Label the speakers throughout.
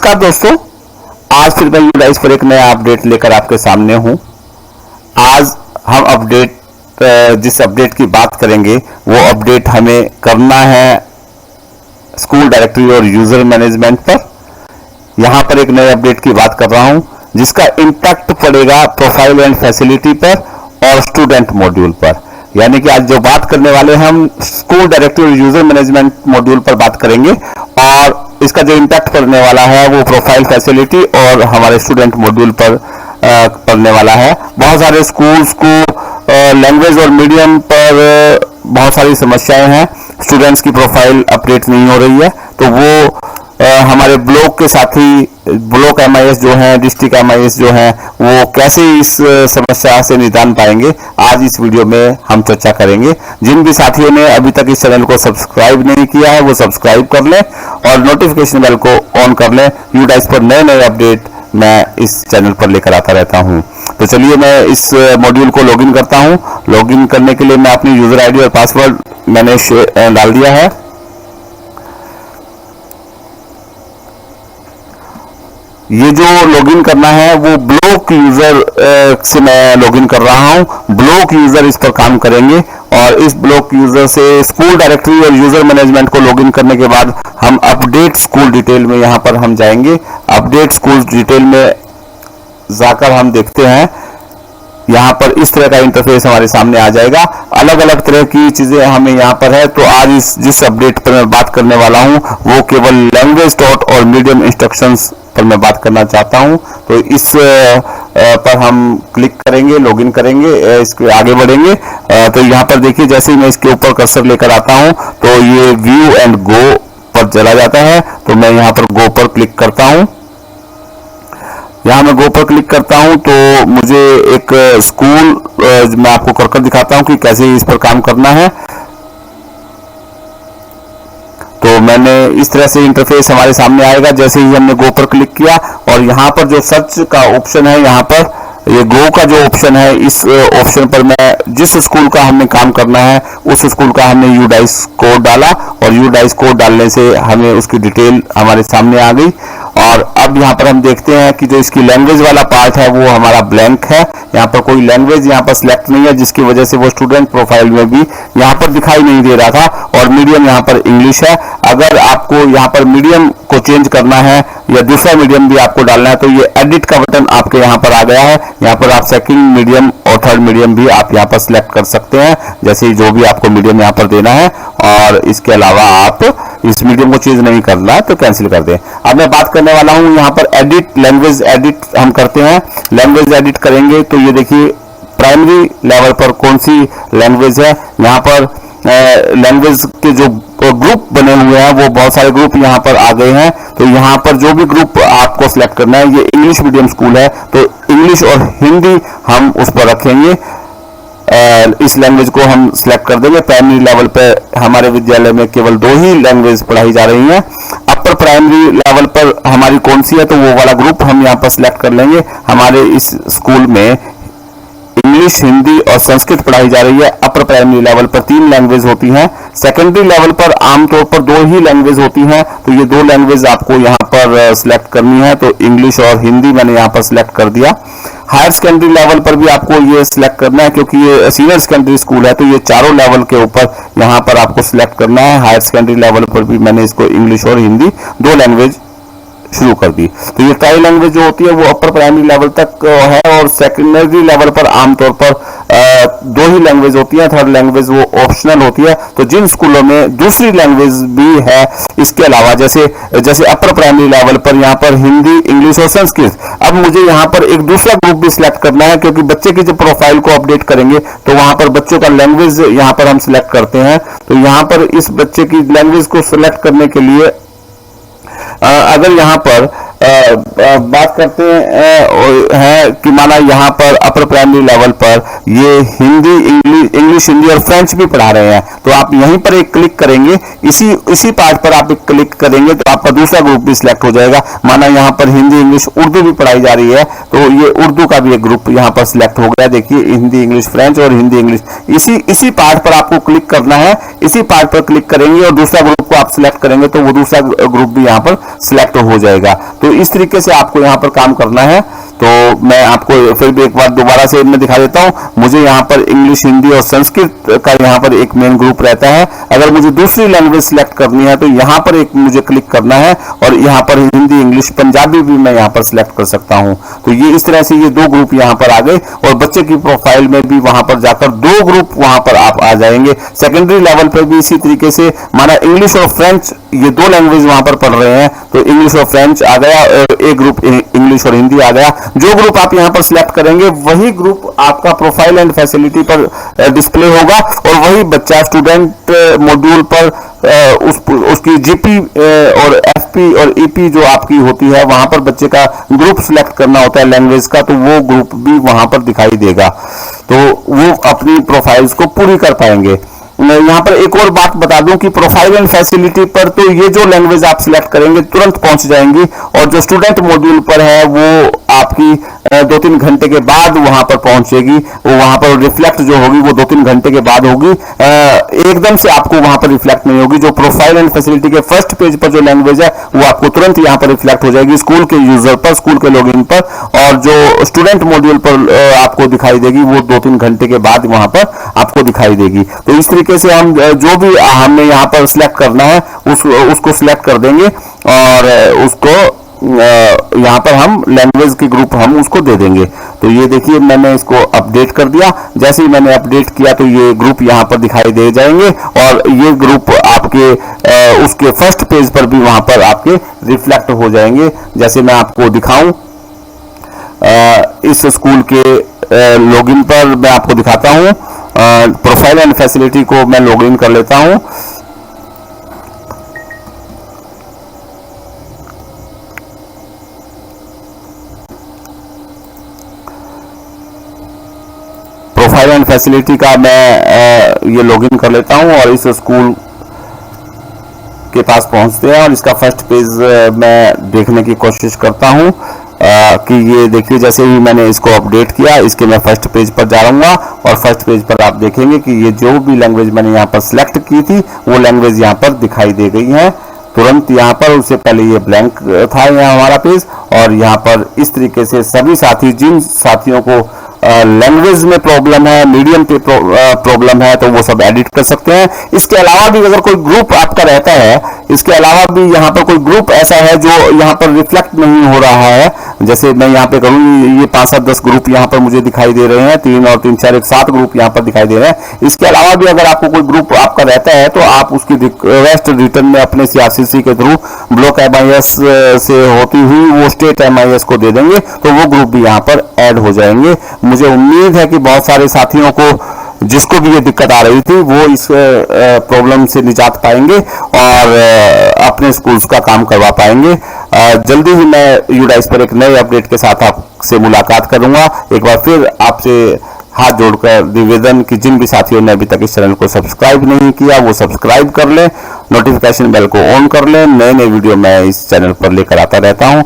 Speaker 1: नमस्कार दोस्तों, आज फिर मैं यूडाइस पर एक नया अपडेट लेकर आपके सामने हूं। आज हम जिस अपडेट की बात करेंगे वो अपडेट हमें करना है स्कूल डायरेक्टरी और यूजर मैनेजमेंट पर। यहां पर एक नए अपडेट की बात कर रहा हूं जिसका इम्पैक्ट पड़ेगा प्रोफाइल एंड फैसिलिटी पर और स्टूडेंट मॉड्यूल पर। यानी कि आज जो बात करने वाले हम स्कूल डायरेक्टरी और यूजर मैनेजमेंट मॉड्यूल पर बात करेंगे और इसका जो इम्पैक्ट पड़ने वाला है वो प्रोफाइल फैसिलिटी और हमारे स्टूडेंट मॉड्यूल पर पड़ने वाला है। बहुत सारे स्कूल्स को लैंग्वेज और मीडियम पर बहुत सारी समस्याएं हैं। स्टूडेंट्स की प्रोफाइल अपडेट नहीं हो रही है, तो वो हमारे ब्लॉक के साथी ब्लॉक एमआईएस जो हैं, डिस्ट्रिक्ट एमआईएस जो हैं, वो कैसे इस समस्या से निदान पाएंगे, आज इस वीडियो में हम चर्चा करेंगे। जिन भी साथियों ने अभी तक इस चैनल को सब्सक्राइब नहीं किया है वो सब्सक्राइब कर लें और नोटिफिकेशन बेल को ऑन कर लें। यूडाइस पर नए नए अपडेट मैं इस चैनल पर लेकर आता रहता हूं। तो चलिए मैं इस मॉड्यूल को लॉगिन करता हूं। लॉगिन करने के लिए मैं अपनी यूजर आईडी और पासवर्ड मैंने डाल दिया है। ये जो लॉगिन करना है वो ब्लॉक यूजर से मैं लॉगिन कर रहा हूं। ब्लॉक यूजर इस पर काम करेंगे और इस ब्लॉक यूजर से स्कूल डायरेक्टरी और यूजर मैनेजमेंट को लॉगिन करने के बाद हम अपडेट स्कूल डिटेल में यहां पर हम जाएंगे। अपडेट स्कूल डिटेल में जाकर हम देखते हैं, यहां पर इस तरह का इंटरफेस हमारे सामने आ जाएगा। अलग अलग तरह की चीजें हमें यहां पर है। तो आज जिस अपडेट पर मैं बात करने वाला हूं वो केवल लैंग्वेज डॉट और मीडियम इंस्ट्रक्शंस पर मैं बात करना चाहता हूं। तो इस पर हम क्लिक करेंगे, लॉगिन करेंगे, इसके आगे बढ़ेंगे। तो यहां पर देखिए, जैसे ही मैं इसके ऊपर कर्सर लेकर आता हूं तो ये व्यू एंड गो पर चला जाता है। तो मैं यहां पर गो पर क्लिक करता हूं। यहां मैं गो पर क्लिक करता हूं तो मुझे एक स्कूल मैं आपको करके दिखाता हूं कि कैसे इस पर काम करना है। तो मैंने इस तरह से इंटरफेस हमारे सामने आएगा जैसे ही हमने गो पर क्लिक किया। और यहाँ पर जो सर्च का ऑप्शन है, यहाँ पर ये गो का जो ऑप्शन है, इस ऑप्शन पर मैं जिस स्कूल का हमें काम करना है उस स्कूल का हमने यूडाइस कोड डाला और यूडाइस कोड डालने से हमें उसकी डिटेल हमारे सामने आ गई। और अब यहाँ पर हम देखते हैं कि जो इसकी लैंग्वेज वाला पार्ट है वो हमारा ब्लैंक है। यहाँ पर कोई लैंग्वेज यहाँ पर सिलेक्ट नहीं है, जिसकी वजह से वो स्टूडेंट प्रोफाइल में भी यहाँ पर दिखाई नहीं दे रहा था। और मीडियम यहाँ पर इंग्लिश है। अगर आपको यहाँ पर मीडियम को चेंज करना है या दूसरा मीडियम भी आपको डालना है तो ये एडिट का बटन आपके यहाँ पर आ गया है। यहाँ पर आप सेकंड मीडियम और थर्ड मीडियम भी आप यहाँ पर सिलेक्ट कर सकते हैं, जैसे जो भी आपको मीडियम यहाँ पर देना है। और इसके अलावा आप इस मीडियम को चेंज नहीं करना है तो कैंसिल कर दें। अब मैं बात करने वाला हूँ यहाँ पर एडिट, लैंग्वेज एडिट हम करते हैं। लैंग्वेज एडिट करेंगे तो ये देखिए प्राइमरी लेवल पर कौन सी लैंग्वेज है। यहाँ पर लैंग्वेज के जो ग्रुप बने हुए हैं वो बहुत सारे ग्रुप यहाँ पर आ गए हैं। तो यहाँ पर जो भी ग्रुप आपको सिलेक्ट करना है, ये इंग्लिश मीडियम स्कूल है तो इंग्लिश और हिंदी हम उस पर रखेंगे। इस लैंग्वेज को हम सिलेक्ट कर देंगे। प्राइमरी लेवल पे हमारे विद्यालय में केवल 2 ही लैंग्वेज पढ़ाई जा रही हैं। अपर प्राइमरी लेवल पर हमारी कौन सी है तो वो वाला ग्रुप हम यहाँ पर सिलेक्ट कर लेंगे। हमारे इस स्कूल में इंग्लिश, हिंदी और संस्कृत पढ़ाई जा रही है। अपर प्राइमरी लेवल पर 3 लैंग्वेज होती हैं। सेकेंडरी लेवल पर आमतौर पर 2 ही लैंग्वेज होती हैं। तो ये 2 लैंग्वेज आपको यहाँ पर सिलेक्ट करनी है। तो इंग्लिश और हिंदी मैंने यहाँ पर सिलेक्ट कर दिया। हायर सेकेंडरी लेवल पर भी आपको ये सिलेक्ट करना है, क्योंकि ये सीनियर सेकेंडरी स्कूल है तो ये चारों लेवल के ऊपर यहाँ पर आपको सिलेक्ट करना है। हायर सेकेंडरी लेवल पर भी मैंने इसको इंग्लिश और हिंदी 2 लैंग्वेज शुरू कर दी। तो ये ट्राई लैंग्वेज जो होती है वो अपर प्राइमरी लेवल तक है और सेकेंडरी लेवल पर आमतौर पर 2 ही लैंग्वेज होती है। थर्ड लैंग्वेज वो ऑप्शनल होती है। तो जिन स्कूलों में दूसरी लैंग्वेज भी है इसके अलावा, जैसे अपर प्राइमरी लेवल पर यहाँ पर हिंदी, इंग्लिश और संस्कृत, अब मुझे यहाँ पर एक दूसरा ग्रुप भी सिलेक्ट करना है, क्योंकि बच्चे की जब प्रोफाइल को अपडेट करेंगे तो वहां पर बच्चों का लैंग्वेज यहाँ पर हम सिलेक्ट करते हैं। तो यहाँ पर इस बच्चे की लैंग्वेज को सिलेक्ट करने के लिए अगर यहाँ पर बात करते हैं कि माना यहाँ पर अपर प्राइमरी लेवल पर ये हिंदी, इंग्लिश, हिंदी और फ्रेंच भी पढ़ा रहे हैं, तो आप यहीं पर एक क्लिक करेंगे, इसी पार्ट पर आप एक क्लिक करेंगे तो आपका दूसरा ग्रुप भी सिलेक्ट हो जाएगा। माना यहाँ पर हिंदी, इंग्लिश, उर्दू भी पढ़ाई जा रही है तो ये उर्दू का भी एक ग्रुप यहाँ पर सिलेक्ट हो गया। देखिए हिंदी, इंग्लिश, फ्रेंच और हिंदी, इंग्लिश, इसी पार्ट पर आपको क्लिक करना है। इसी पार्ट पर क्लिक करेंगे और दूसरा ग्रुप को आप सिलेक्ट करेंगे तो वो दूसरा ग्रुप भी यहाँ पर सिलेक्ट हो जाएगा। तो इस तरीके से आपको यहाँ पर काम करना है। तो मैं आपको फिर भी एक बार दोबारा से मैं दिखा देता हूं। मुझे यहाँ पर इंग्लिश, हिंदी और संस्कृत का यहाँ पर एक मेन ग्रुप रहता है। अगर मुझे दूसरी लैंग्वेज सिलेक्ट करनी है तो यहाँ पर एक मुझे क्लिक करना है और यहाँ पर हिंदी, इंग्लिश, पंजाबी भी मैं यहाँ पर सिलेक्ट कर सकता हूँ। तो ये इस तरह से ये दो ग्रुप यहाँ पर आ गए और बच्चे की प्रोफाइल में भी वहां पर जाकर दो ग्रुप वहां पर आप आ जाएंगे। सेकेंडरी लेवल पर भी इसी तरीके से माना इंग्लिश और फ्रेंच, ये दो लैंग्वेज वहां पर पढ़ रहे हैं तो इंग्लिश और फ्रेंच आ गया, एक ग्रुप इंग्लिश और हिंदी आ गया। जो ग्रुप आप यहाँ पर सिलेक्ट करेंगे वही ग्रुप आपका प्रोफाइल एंड फैसिलिटी पर डिस्प्ले होगा और वही बच्चा स्टूडेंट मॉड्यूल पर उसकी जीपी और एफपी और ईपी जो आपकी होती है वहां पर बच्चे का ग्रुप सिलेक्ट करना होता है लैंग्वेज का, तो वो ग्रुप भी वहां पर दिखाई देगा। तो वो अपनी प्रोफाइल्स को पूरी कर पाएंगे। यहाँ पर एक और बात बता दूं कि प्रोफाइल एंड फैसिलिटी पर तो ये जो लैंग्वेज आप सिलेक्ट करेंगे तुरंत पहुंच जाएंगी और जो स्टूडेंट मॉड्यूल पर है वो आपकी 2-3 घंटे के बाद वहां पर पहुंचेगी। वो वहां पर रिफ्लेक्ट जो होगी वो 2-3 घंटे के बाद होगी, एकदम से आपको वहां पर रिफ्लेक्ट नहीं होगी। जो प्रोफाइल एंड फैसिलिटी के फर्स्ट पेज पर जो लैंग्वेज है वो आपको तुरंत यहाँ पर रिफ्लेक्ट हो जाएगी स्कूल के यूजर पर, स्कूल के लॉगिन पर, और जो स्टूडेंट मॉड्यूल पर आपको दिखाई देगी वो 2-3 घंटे के बाद वहां पर आपको दिखाई देगी। तो इस तरीके से हम जो भी हमने यहाँ पर सिलेक्ट करना है उसको सिलेक्ट कर देंगे और उसको यहाँ पर हम लैंग्वेज के ग्रुप हम उसको दे देंगे। तो ये देखिए मैंने इसको अपडेट कर दिया। जैसे ही मैंने अपडेट किया तो ये ग्रुप यहाँ पर दिखाई दे जाएंगे और ये ग्रुप आपके उसके फर्स्ट पेज पर भी वहां पर आपके रिफ्लेक्ट हो जाएंगे। जैसे मैं आपको दिखाऊं इस स्कूल के लॉगिन पर मैं आपको दिखाता हूं। प्रोफाइल एंड फैसिलिटी को मैं लॉगिन कर लेता हूं। प्रोफाइल एंड फैसिलिटी का मैं ये लॉगिन कर लेता हूं और इस स्कूल के पास पहुंचते हैं और इसका फर्स्ट पेज मैं देखने की कोशिश करता हूं कि ये देखिए जैसे ही मैंने इसको अपडेट किया इसके मैं फर्स्ट पेज पर जा रहूंगा और फर्स्ट पेज पर आप देखेंगे कि ये जो भी लैंग्वेज मैंने यहाँ पर सिलेक्ट की थी वो लैंग्वेज यहाँ पर दिखाई दे गई है तुरंत यहाँ पर। उससे पहले ये ब्लैंक था यहाँ हमारा पेज और यहाँ पर इस तरीके से सभी साथी, जिन साथियों को लैंग्वेज में प्रॉब्लम है, मीडियम पे प्रॉब्लम है, तो वो सब एडिट कर सकते हैं। इसके अलावा भी अगर कोई ग्रुप आपका रहता है, इसके अलावा भी यहाँ पर कोई ग्रुप ऐसा है जो यहाँ पर रिफ्लेक्ट नहीं हो रहा है, जैसे मैं यहाँ पे करूँ ये 5-7-10 ग्रुप यहाँ पर मुझे दिखाई दे रहे हैं, 3 और 3 4 7 ग्रुप यहाँ पर दिखाई दे रहे हैं। इसके अलावा भी अगर आपको कोई ग्रुप आपका रहता है तो आप उसकी रिक्वेस्ट रिटर्न में अपने सीआरसीसी के थ्रू ब्लॉक MIS से होती हुई वो स्टेट MIS को दे देंगे तो वो ग्रुप भी यहाँ पर ऐड हो जाएंगे। मुझे उम्मीद है कि बहुत सारे साथियों को जिसको भी ये दिक्कत आ रही थी वो इस प्रॉब्लम से निजात पाएंगे और अपने स्कूल्स का काम करवा पाएंगे। जल्दी ही मैं यूडाइस पर एक नए अपडेट के साथ आपसे मुलाकात करूंगा। एक बार फिर आपसे हाथ जोड़कर निवेदन कि जिन भी साथियों ने अभी तक इस चैनल को सब्सक्राइब नहीं किया वो सब्सक्राइब कर लें, नोटिफिकेशन बेल को ऑन कर लें। नए नए वीडियो मैं इस चैनल पर लेकर आता रहता हूं।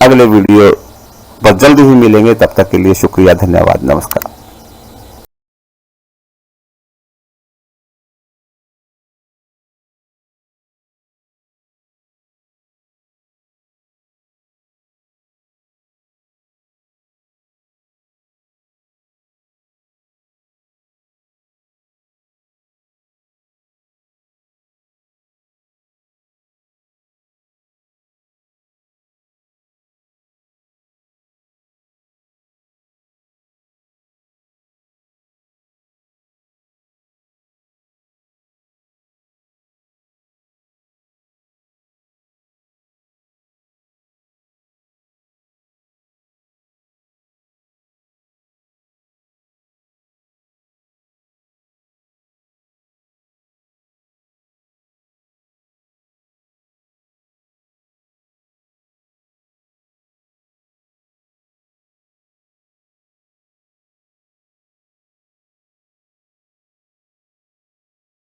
Speaker 1: अगले वीडियो पर जल्दी ही मिलेंगे, तब तक के लिए शुक्रिया, धन्यवाद, नमस्कार।